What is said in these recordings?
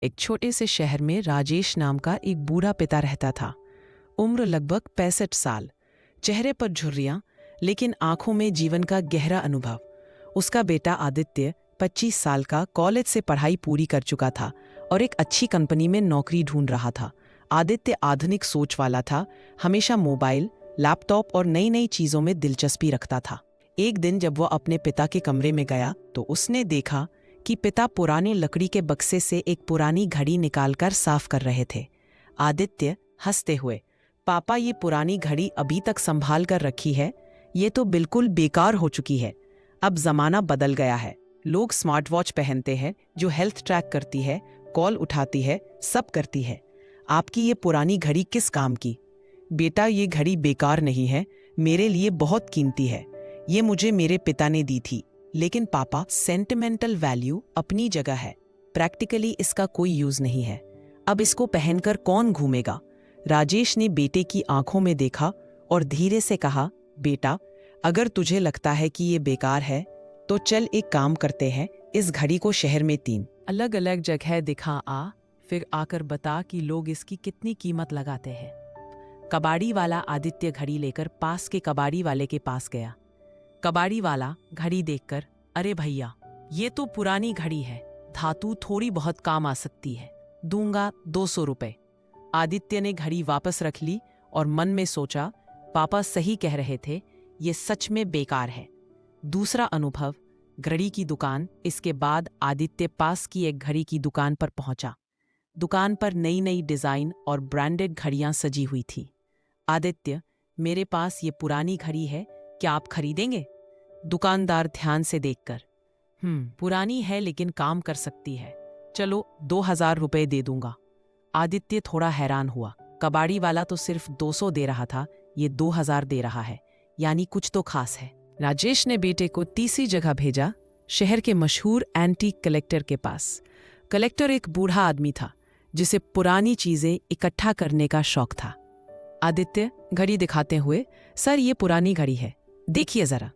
एक छोटे से शहर में राजेश नाम का एक बूढ़ा पिता रहता था। उम्र लगभग 65 साल, चेहरे पर झुर्रियां, लेकिन आंखों में जीवन का गहरा अनुभव। उसका बेटा आदित्य 25 साल का कॉलेज से पढ़ाई पूरी कर चुका था और एक अच्छी कंपनी में नौकरी ढूंढ रहा था। आदित्य आधुनिक सोच वाला था, हमेशा मोबाइल, लैपटॉप और नई नई चीजों में दिलचस्पी रखता था। एक दिन जब वह अपने पिता के कमरे में गया तो उसने देखा कि पिता पुराने लकड़ी के बक्से से एक पुरानी घड़ी निकालकर साफ कर रहे थे। आदित्य हंसते हुए, पापा ये पुरानी घड़ी अभी तक संभाल कर रखी है, ये तो बिल्कुल बेकार हो चुकी है। अब जमाना बदल गया है, लोग स्मार्ट वॉच पहनते हैं जो हेल्थ ट्रैक करती है, कॉल उठाती है, सब करती है। आपकी ये पुरानी घड़ी किस काम की? बेटा ये घड़ी बेकार नहीं है, मेरे लिए बहुत कीमती है, ये मुझे मेरे पिता ने दी थी। लेकिन पापा सेंटिमेंटल वैल्यू अपनी जगह है, प्रैक्टिकली इसका कोई यूज नहीं है, अब इसको पहनकर कौन घूमेगा? राजेश ने बेटे की आंखों में देखा और धीरे से कहा, बेटा अगर तुझे लगता है कि ये बेकार है तो चल एक काम करते हैं, इस घड़ी को शहर में 3 अलग अलग जगह दिखा आ, फिर आकर बता कि लोग इसकी कितनी कीमत लगाते हैं। कबाड़ी वाला आदित्य घड़ी लेकर पास के कबाड़ी वाले के पास गया। कबाड़ी वाला घड़ी देखकर, अरे भैया ये तो पुरानी घड़ी है, धातु थोड़ी बहुत काम आ सकती है, दूंगा 200 रुपए। आदित्य ने घड़ी वापस रख ली और मन में सोचा, पापा सही कह रहे थे, ये सच में बेकार है। दूसरा अनुभव, घड़ी की दुकान। इसके बाद आदित्य पास की एक घड़ी की दुकान पर पहुंचा। दुकान पर नई नई डिजाइन और ब्रांडेड घड़ियां सजी हुई थी। आदित्य, मेरे पास ये पुरानी घड़ी है, क्या आप खरीदेंगे? दुकानदार ध्यान से देखकर, पुरानी है लेकिन काम कर सकती है, चलो 2000 रुपए दे दूंगा। आदित्य थोड़ा हैरान हुआ, कबाड़ी वाला तो सिर्फ 200 दे रहा था, ये 2000 दे रहा है, यानी कुछ तो खास है। राजेश ने बेटे को तीसरी जगह भेजा, शहर के मशहूर एंटीक कलेक्टर के पास। कलेक्टर एक बूढ़ा आदमी था जिसे पुरानी चीजें इकट्ठा करने का शौक था। आदित्य घड़ी दिखाते हुए, सर ये पुरानी घड़ी है, देखिए जरा।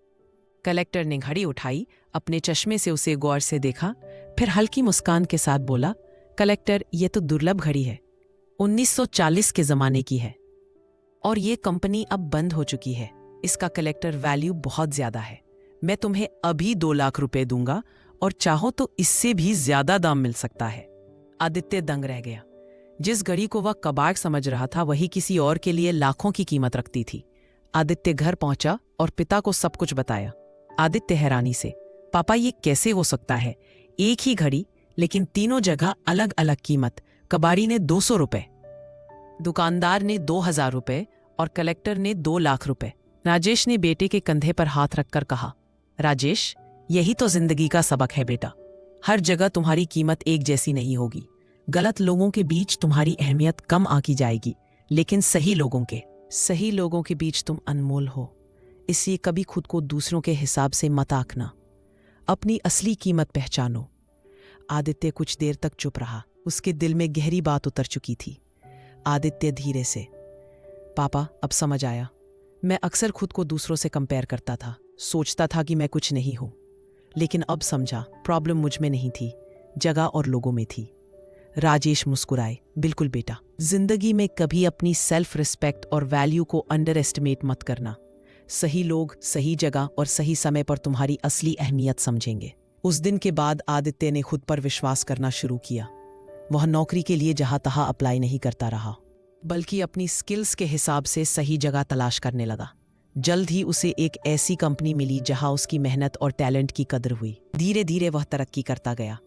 कलेक्टर ने घड़ी उठाई, अपने चश्मे से उसे गौर से देखा, फिर हल्की मुस्कान के साथ बोला, कलेक्टर ये तो दुर्लभ घड़ी है, 1940 के जमाने की है और ये कंपनी अब बंद हो चुकी है, इसका कलेक्टर वैल्यू बहुत ज्यादा है, मैं तुम्हें अभी 2 लाख रुपए दूंगा और चाहो तो इससे भी ज्यादा दाम मिल सकता है। आदित्य दंग रह गया। जिस घड़ी को वह कबाड़ समझ रहा था वही किसी और के लिए लाखों की कीमत रखती थी। आदित्य घर पहुंचा और पिता को सब कुछ बताया। आदित्य हैरानी से, पापा ये कैसे हो सकता है, एक ही घड़ी लेकिन तीनों जगह अलग अलग कीमत। कबाड़ी ने 200 रुपए, दुकानदार ने 2000 रुपए और कलेक्टर ने 2 लाख रुपए। राजेश ने बेटे के कंधे पर हाथ रखकर कहा, राजेश यही तो जिंदगी का सबक है बेटा, हर जगह तुम्हारी कीमत एक जैसी नहीं होगी। गलत लोगों के बीच तुम्हारी अहमियत कम आकी जाएगी, लेकिन सही लोगों के बीच तुम अनमोल हो। इसलिए कभी खुद को दूसरों के हिसाब से मत आंकना, अपनी असली कीमत पहचानो। आदित्य कुछ देर तक चुप रहा, उसके दिल में गहरी बात उतर चुकी थी। आदित्य धीरे से, पापा अब समझ आया, मैं अक्सर खुद को दूसरों से कंपेयर करता था, सोचता था कि मैं कुछ नहीं हूं, लेकिन अब समझा प्रॉब्लम मुझ में नहीं थी, जगह और लोगों में थी। राजेश मुस्कुराए, बिल्कुल बेटा, जिंदगी में कभी अपनी सेल्फ रिस्पेक्ट और वैल्यू को अंडर एस्टिमेट मत करना। सही लोग, सही जगह और सही समय पर तुम्हारी असली अहमियत समझेंगे। उस दिन के बाद आदित्य ने खुद पर विश्वास करना शुरू किया। वह नौकरी के लिए जहां तहां अप्लाई नहीं करता रहा, बल्कि अपनी स्किल्स के हिसाब से सही जगह तलाश करने लगा। जल्द ही उसे एक ऐसी कंपनी मिली जहां उसकी मेहनत और टैलेंट की कदर हुई। धीरे धीरे वह तरक्की करता गया।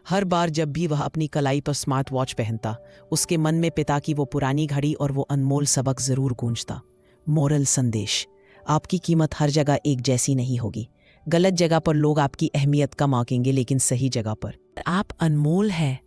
हर बार जब भी वह अपनी कलाई पर स्मार्ट वॉच पहनता, उसके मन में पिता की वो पुरानी घड़ी और वो अनमोल सबक जरूर गूंजता। मोरल संदेश, आपकी कीमत हर जगह एक जैसी नहीं होगी। गलत जगह पर लोग आपकी अहमियत कम आंकेंगे, लेकिन सही जगह पर आप अनमोल है।